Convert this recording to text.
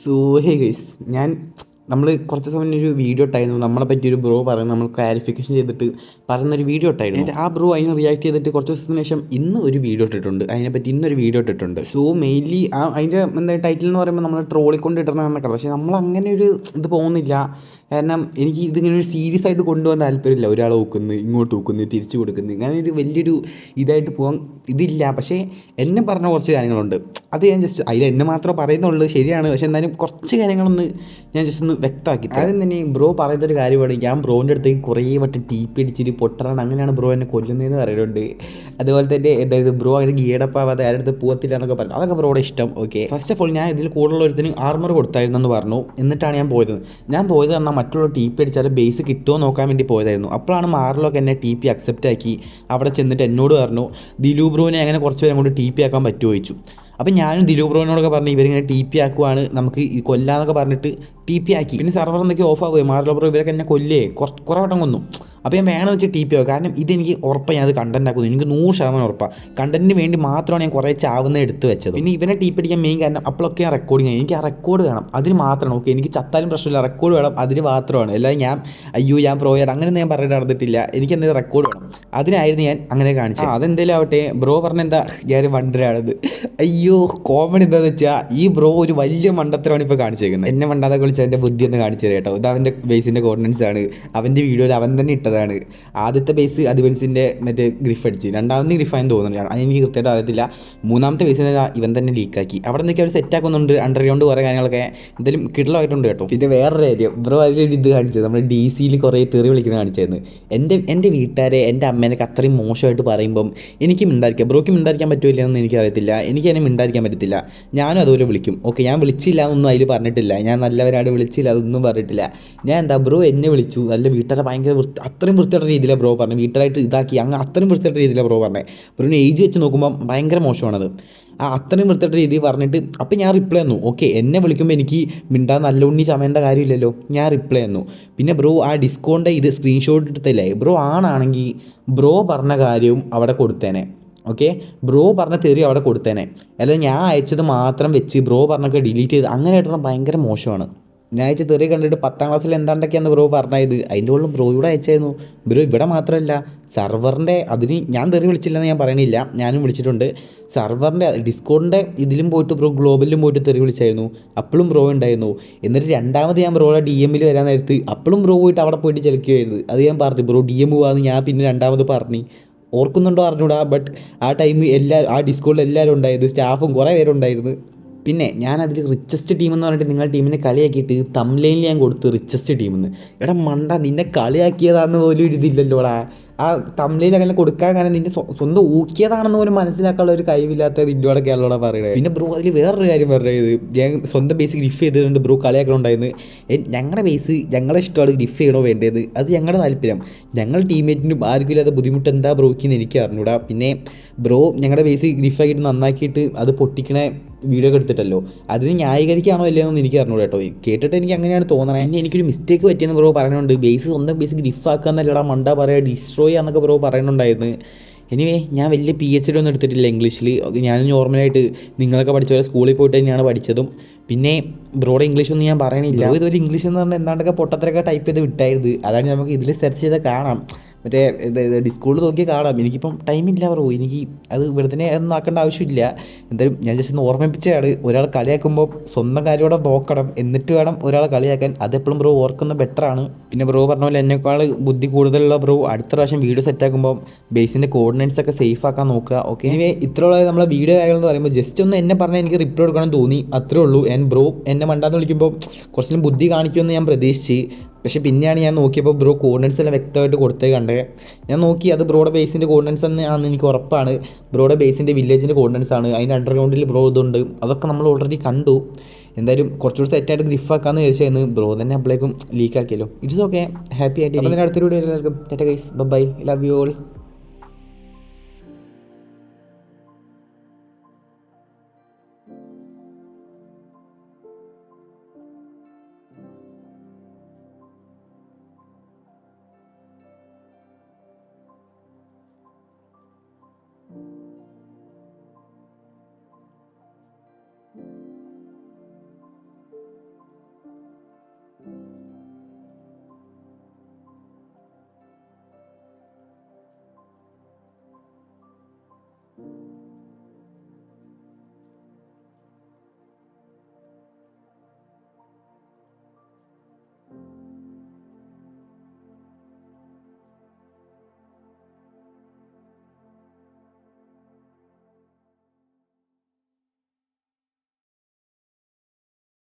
So hey guys, നമ്മൾ കുറച്ച് സമയം മുന്നേ ഒരു വീഡിയോ ഇട്ടായിരുന്നു. നമ്മളെ പറ്റിയൊരു ബ്രോ പറയുന്നത് നമ്മൾ ക്ലാരിഫിക്കേഷൻ ചെയ്തിട്ട് പറയുന്നൊരു വീഡിയോ ഇട്ടായിരുന്നു. എൻ്റെ ആ ബ്രോ അതിന് റിയാക്ട് ചെയ്തിട്ട് കുറച്ച് ദിവസത്തിന് ശേഷം ഇന്ന് ഒരു വീഡിയോ ഇട്ടിട്ടുണ്ട്. അതിനെപ്പറ്റി ഇന്നൊരു വീഡിയോ ഇട്ടിട്ടുണ്ട്. സോ മെയിൻലി അതിൻ്റെ എന്താ ടൈറ്റിൽ എന്ന് പറയുമ്പോൾ നമ്മൾ ട്രോളിക്കൊണ്ട് ഇടുന്നതെന്നൊക്കെ, പക്ഷേ നമ്മൾ അങ്ങനെ ഒരു ഇത് പോകുന്നില്ല. കാരണം എനിക്ക് ഇതിങ്ങനെ ഒരു സീരിയസ് ആയിട്ട് കൊണ്ടുപോകാൻ താല്പര്യമില്ല. ഒരാളെ നോക്കുന്നു, ഇങ്ങോട്ട് നോക്കുന്നു, തിരിച്ചു കൊടുക്കുന്നു, അങ്ങനെ ഒരു വലിയൊരു ഇതായിട്ട് പോകാൻ ഇതില്ല. പക്ഷേ എന്നെ പറഞ്ഞ കുറച്ച് കാര്യങ്ങളുണ്ട്. അത് ഞാൻ ജസ്റ്റ് അതിൽ എന്നെ മാത്രമേ പറയുന്നുള്ളൂ, ശരിയാണ്. പക്ഷേ എന്നാലും കുറച്ച് കാര്യങ്ങളൊന്ന് ഞാൻ ജസ്റ്റ് ഒന്ന് വ്യക്തമാക്കി. ആദ്യം തന്നെ ബ്രോ പറയുന്നൊരു കാര്യമാണ്, ഞാൻ ബ്രോൻ്റെ അടുത്തേക്ക് കുറേ വട്ടം ടീപ്പി അടിച്ചിട്ട് പൊട്ടറാണ്, അങ്ങനെയാണ് ബ്രോ എന്നെ കൊല്ലുന്നതെന്ന് പറയുന്നുണ്ട്. അതുപോലെ തന്നെ എന്തായത് ബ്രോ അതിന് ഗീഡപ്പ് ആവാതെ ആരുടെ പോകത്തില്ല എന്നൊക്കെ പറഞ്ഞു. അതൊക്കെ ബ്രോയുടെ ഇഷ്ടം. ഓക്കെ, ഫസ്റ്റ് ഓഫ് ഓൾ ഞാൻ ഇതിൽ കൂടുതലുള്ള ഒരുത്തിന് ആർമർ കൊടുത്തായിരുന്നെന്ന് പറഞ്ഞു. എന്നിട്ടാണ് ഞാൻ പോയത് പറഞ്ഞാൽ മറ്റുള്ള ടീപ്പി അടിച്ചാൽ ബേസ് കിട്ടുമോ നോക്കാൻ വേണ്ടി പോയതായിരുന്നു. അപ്പോഴാണ് മാറിലൊക്കെ എന്നെ ടി പി അക്സെപ്റ്റ് ആക്കി. അവിടെ ചെന്നിട്ട് എന്നോട് പറഞ്ഞു, ദിലു ബ്രോനെ അങ്ങനെ കുറച്ച് പേരും കൊണ്ട് ടി പി ആക്കാൻ പറ്റുമോ ചോദിച്ചു. അപ്പം ഞാനും ദിലു ബ്രോനോടൊക്കെ പറഞ്ഞു ഇവരിങ്ങനെ ടി പി ആക്കുവാണ്, നമുക്ക് ഈ കൊല്ലാന്നൊക്കെ പറഞ്ഞിട്ട് ടി പി ആക്കി. പിന്നെ സെർവർ എന്തൊക്കെ ഓഫ് ആവുകയും മാറിലോ ബ്രോ ഇവരൊക്കെ എന്നെ കൊല്ലേ കുറേ വട്ടം കൊന്നു. അപ്പോൾ ഞാൻ വേണമെന്ന് വെച്ചാൽ ടി പി ആവും. കാരണം ഇതെനിക്ക് ഉറപ്പാണ്, ഞാൻ അത് കണ്ടന്റ് ആക്കുന്നു, എനിക്ക് 100% ഉറപ്പാണ്. കണ്ടന്റിന് വേണ്ടി മാത്രമാണ് ഞാൻ കുറേ ചാവുന്ന എടുത്ത് വെച്ചത്. പിന്നെ ഇവനെ ടി പി അടിക്കാൻ മെയിൻ കാരണം അപ്പോഴൊക്കെ ഞാൻ റെക്കോർഡിങ് ആയി, എനിക്ക് ആ റെക്കോർഡ് വേണം, അതിന് മാത്രമാണ്. ഓക്കെ, എനിക്ക് ചത്താലും പ്രശ്നമില്ല, റെക്കോർഡ് വേണം, അതിന് മാത്രമാണ്. അല്ലാതെ ഞാൻ പ്രോയാണ് അങ്ങനെയൊന്നും ഞാൻ പറഞ്ഞിട്ട് നടന്നിട്ടില്ല. എനിക്ക് എന്തെങ്കിലും റെക്കോർഡ് വേണം, അതിനായിരുന്നു ഞാൻ അങ്ങനെ കാണിച്ചത്. അതെന്തെങ്കിലും ആവട്ടെ, ബ്രോ പറഞ്ഞെന്താ ഞാൻ വണ്ടരാണത്. അയ്യോ, കോമഡി എന്താണെന്ന് വെച്ചാൽ ഈ ബ്രോ ഒരു വലിയ മണ്ടത്തരമാണ് ഇപ്പോൾ കാണിച്ചേക്കുന്നത്. എന്നെ മണ്ടാതെ വിളിച്ച് എൻ്റെ ബുദ്ധി ഒന്ന് കാണിച്ചു തരാം കേട്ടോ. ഇത് അവൻ്റെ ബേസിൻ്റെ കോർഡിനൻസ് ആണ്, അവൻ്റെ വീഡിയോയിൽ അവൻ തന്നെ ഇട്ടതാണ്. ആദ്യത്തെ ബേസ് അദ്വൻസിൻ്റെ മറ്റേ ഗ്രിഫ് അടിച്ച്, രണ്ടാമത്തെ ഗ്രിഫായെന്ന് തോന്നുന്നുണ്ട്, അതെനിക്ക് കൃത്യമായിട്ട് അറിയത്തില്ല. മൂന്നാമത്തെ ബേസ് ഇവൻ തന്നെ ലീക്കാക്കി. അവിടെ നിന്നൊക്കെ അവർ സെറ്റ് ആക്കുന്നുണ്ട്, അണ്ടർഗ്രൗണ്ട് കുറേ കാര്യങ്ങളൊക്കെ എന്തായാലും കിടലായിട്ടുണ്ട് കേട്ടോ. പിന്നെ വേറൊരു കാര്യം, ബ്രോ അതിലൊരു ഇത് കാണിച്ചത് നമ്മൾ ഡി സിയിൽ കുറേ തെറി വിളിക്കുന്നത് കാണിച്ചായിരുന്നു. എൻ്റെ വീട്ടുകാരെ, എൻ്റെ അമ്മേനൊക്കെ അത്രയും മോശമായിട്ട് പറയുമ്പം എനിക്ക് മിണ്ടായിരിക്കാം. ബ്രോയ്ക്ക് മിണ്ടായിരിക്കാൻ പറ്റില്ല എന്ന് എനിക്കറിയത്തില്ല, എനിക്ക് തന്നെ മിണ്ടായിരിക്കാൻ പറ്റത്തില്ല. ഞാനും അതുപോലെ വിളിക്കും. ഓക്കെ, ഞാൻ വിളിച്ചില്ല എന്നൊന്നും അതിൽ പറഞ്ഞിട്ടില്ല, ഞാൻ നല്ലവരാണ് വിളിച്ചില്ല അതൊന്നും പറഞ്ഞിട്ടില്ല. ഞാൻ എന്താ ബ്രോ എന്നെ വിളിച്ചു, നല്ല വീട്ടുകാരെ ഭയങ്കര അത്രയും വൃത്തിയായിട്ട രീതിയിലാണ് ബ്രോ പറഞ്ഞു, വീട്ടുകാരായിട്ട് ഇതാക്കി അങ്ങനെ അത്രയും വൃത്തിയായിട്ട രീതിയിലാണ് ബ്രോ പറഞ്ഞത്. ബ്രോന് ഏജ് വെച്ച് നോക്കുമ്പോൾ ഭയങ്കര മോശമാണത്. അത്രയും വൃത്തിയായിട്ട രീതിയിൽ പറഞ്ഞിട്ട് അപ്പം ഞാൻ റിപ്ലൈ തന്നു. ഓക്കെ, എന്നെ വിളിക്കുമ്പോൾ എനിക്ക് മിണ്ടാൻ നല്ല ഉണ്ണി ചമയേണ്ട കാര്യമില്ലല്ലോ, ഞാൻ റിപ്ലൈ തന്നു. പിന്നെ ബ്രോ ആ ഡിസ്കൗണ്ട് ഇത് സ്ക്രീൻഷോട്ട് എടുത്തല്ലേ, ബ്രോ ആണെങ്കിൽ ബ്രോ പറഞ്ഞ കാര്യവും അവിടെ കൊടുത്തേനെ. ഓക്കെ, ബ്രോ പറഞ്ഞ തെറി അവിടെ കൊടുത്തേനെ, അല്ലാതെ ഞാൻ അയച്ചത് മാത്രം വെച്ച് ബ്രോ പറഞ്ഞൊക്കെ ഡിലീറ്റ് ചെയ്ത് അങ്ങനെ ആയിട്ടുള്ള ഭയങ്കര മോശമാണ്. ഞാൻ അയച്ച തെറി കണ്ടിട്ട് 10ാം ക്ലാസ്സിൽ എന്താണ്ടൊക്കെയാണ് ബ്രോ പറഞ്ഞത്, അതിൻ്റെ ഉള്ളിൽ ബ്രോയുടെ അയച്ചായിരുന്നു. ബ്രോ ഇവിടെ മാത്രമല്ല സർവറിൻ്റെ അതിന് ഞാൻ തെറി വിളിച്ചില്ലെന്ന് ഞാൻ പറയണില്ല, ഞാനും വിളിച്ചിട്ടുണ്ട്. സർവറിൻ്റെ ഡിസ്കോഡിൻ്റെ ഇതിലും പോയിട്ട് ബ്രോ ഗ്ലോബലിലും പോയിട്ട് തെറി വിളിച്ചായിരുന്നു, അപ്പോഴും ബ്രോ ഉണ്ടായിരുന്നു. എന്നിട്ട് രണ്ടാമത് ഞാൻ ബ്രോയുടെ ഡി എമ്മിൽ വരാൻ നേരത്ത് അപ്പോഴും ബ്രോ പോയിട്ട് അവിടെ പോയിട്ട് ചിലക്കുമായിരുന്നു. അത് ഞാൻ പറഞ്ഞു, ബ്രോ ഡി എം പോവാന്ന് ഞാൻ പിന്നെ രണ്ടാമത് പറഞ്ഞു. ഓർക്കുന്നുണ്ടോ അറിഞ്ഞൂടാ, ബട്ട് ആ ടൈം ആ ഡിസ്കോഡിൽ എല്ലാവരും ഉണ്ടായത്, സ്റ്റാഫും കുറേ പേരുണ്ടായിരുന്നു. പിന്നെ ഞാനതിൽ റിച്ചസ്റ്റ് ടീം എന്ന് പറഞ്ഞിട്ട് നിങ്ങളുടെ ടീമിനെ കളിയാക്കിയിട്ട് തംബ്നെയിലിൽ ഞാൻ കൊടുത്തു റിച്ചസ്റ്റ് ടീമെന്ന്. എടാ മണ്ട, നിന്നെ കളിയാക്കിയതാണെന്ന് പോലും ഒരു ഇതില്ലല്ലോടാ. ആ തംബ്നെയിൽ അങ്ങനെ കൊടുക്കാൻ കാരണം നിൻ്റെ സ്വന്തം ഊക്കിയതാണെന്ന് പോലും മനസ്സിലാക്കാനുള്ള ഒരു കഴിവില്ലാത്ത നിന്നോടൊക്കെയാണല്ലോടാ പറയുന്നത്. പിന്നെ ബ്രോ അതിൽ വേറൊരു കാര്യം പറയുന്നത്, ഞാൻ സ്വന്തം ബേസ് ഗ്രിഫ് ചെയ്തിട്ടുണ്ട്, ബ്രോ കളിയാക്കണുണ്ടായിരുന്നു. ഞങ്ങളുടെ ബേസ് ഞങ്ങളെ ഇഷ്ടമാണ് ഗ്രിഫ് ചെയ്യണോ വേണ്ടത്, അത് ഞങ്ങളുടെ താല്പര്യം. ഞങ്ങൾ ടീമേറ്റിനും ആർക്കും ഇല്ലാത്ത ബുദ്ധിമുട്ട് എന്താ ബ്രോയ്ക്കെന്ന് എനിക്ക് അറിഞ്ഞൂടാ. പിന്നെ ബ്രോ ഞങ്ങളുടെ ബേസ് ഗ്രിഫാക്കിയിട്ട് നന്നാക്കിയിട്ട് അത് പൊട്ടിക്കണ വീഡിയോ ഒക്കെ എടുത്തിട്ടല്ലോ, അതിന് ന്യായീകരിക്കുകയാണോ അല്ലയെന്നൊന്നും എനിക്ക് അറിഞ്ഞൂടാ കേട്ടോ. കേട്ടിട്ട് എനിക്ക് അങ്ങനെയാണ് തോന്നണേ. പിന്നെ എനിക്കൊരു മിസ്റ്റേക്ക് പറ്റിയെന്ന് ബ്രോ പറയുന്നുണ്ട്, സ്വന്തം ബേസ് ഗ്രിഫാക്കുക എന്നല്ലടാ മണ്ട പറയുക, ഡിസ്ട്രോയ് എന്നൊക്കെ ബ്രോ പറയുന്നുണ്ടായിരുന്നു. എനിവേ, ഞാൻ വലിയ PhD ഒന്നും എടുത്തിട്ടില്ല ഇംഗ്ലീഷിൽ. ഞാൻ നോർമലായിട്ട് നിങ്ങളൊക്കെ പഠിച്ച പോലെ സ്കൂളിൽ പോയിട്ട് തന്നെയാണ് പഠിച്ചതും. പിന്നെ ബ്രോയുടെ ഇംഗ്ലീഷൊന്നും ഞാൻ പറയണില്ല. ഇതുപോലെ ഇംഗ്ലീഷ് എന്ന് പറഞ്ഞാൽ എന്താണ്ടൊക്കെ പൊട്ടത്തരൊക്കെ ടൈപ്പ് ചെയ്ത് വിട്ടായിരുന്നു, അതാണ് നമുക്ക് ഇതിൽ സെർച്ച് ചെയ്താൽ കാണാം. മറ്റേ ഡിസ്കോഡിൽ നോക്കി കാണാം. എനിക്കിപ്പം ടൈമില്ല ബ്രോ, എനിക്ക് അത് വെറുതെ ഒന്നും ആക്കേണ്ട ആവശ്യമില്ല. എന്തായാലും ഞാൻ ജസ്റ്റ് ഒന്ന് ഓർമ്മിപ്പിച്ചതാണ്, ഒരാൾ കളിയാക്കുമ്പോൾ സ്വന്തം കാര്യമോടെ നോക്കണം, എന്നിട്ട് വേണം ഒരാളെ കളിയാക്കാൻ. അതെപ്പോഴും ബ്രോ ഓർക്കുന്നത് ബെറ്ററാണ്. പിന്നെ ബ്രോ പറഞ്ഞ പോലെ എന്നെക്കാൾ ബുദ്ധി കൂടുതലുള്ള ബ്രോ അടുത്ത പ്രാവശ്യം വീഡിയോ സെറ്റാക്കുമ്പോൾ ബേസിൻ്റെ കോർഡിനേറ്റ്സ് ഒക്കെ സേഫ് ആക്കാൻ നോക്കുക. ഓക്കെ, ഇനി ഇത്രയുള്ള നമ്മളെ വീഡിയോ കാര്യങ്ങൾ എന്ന് പറയുമ്പോൾ ജസ്റ്റ് ഒന്ന് എന്നെ പറഞ്ഞാൽ എനിക്ക് റിപ്ലൈ കൊടുക്കണം തോന്നി, അത്രേ ഉള്ളൂ. ബ്രോ എന്നെ മണ്ടാന്ന് വിളിക്കുമ്പോൾ കുറച്ചും ബുദ്ധി കാണിക്കുമെന്ന് ഞാൻ പ്രതീക്ഷിച്ച്. പക്ഷേ പിന്നെയാണ് ഞാൻ നോക്കിയപ്പോൾ ബ്രോ കോർഡിനേറ്റ്സ് എല്ലാം വ്യക്തമായിട്ട് കൊടുത്തേ കണ്ടേ. ഞാൻ നോക്കി, അത് ബ്രോയുടെ ബേസിൻ്റെ കോർഡിനേറ്റ്സ് തന്നെ ആണെന്ന് എനിക്ക് ഉറപ്പാണ്. ബ്രോയുടെ ബേസിൻ്റെ വില്ലേജിൻ്റെ കോർഡിനേറ്റ്സ് ആണ്, അതിൻ്റെ അണ്ടർഗ്രൗണ്ടിൽ ബ്രോ ഇതുണ്ട്, അതൊക്കെ നമ്മൾ ഓൾറെഡി കണ്ടു. എന്തായാലും കുറച്ചുകൂടി സെറ്റായിട്ട് ഗ്രിഫാക്കാമെന്ന് വിചാരിച്ചായിരുന്നു, ബ്രോ തന്നെ അപ്പോഴേക്കും ലീക്കാക്കിയല്ലോ. ഇറ്റ്സ് ഓക്കെ, ഹാപ്പി ആയിട്ട്. അപ്പോൾ തന്നെ അടുത്തൊരു വീഡിയോ എല്ലാവർക്കും tata guys, bye, love you all.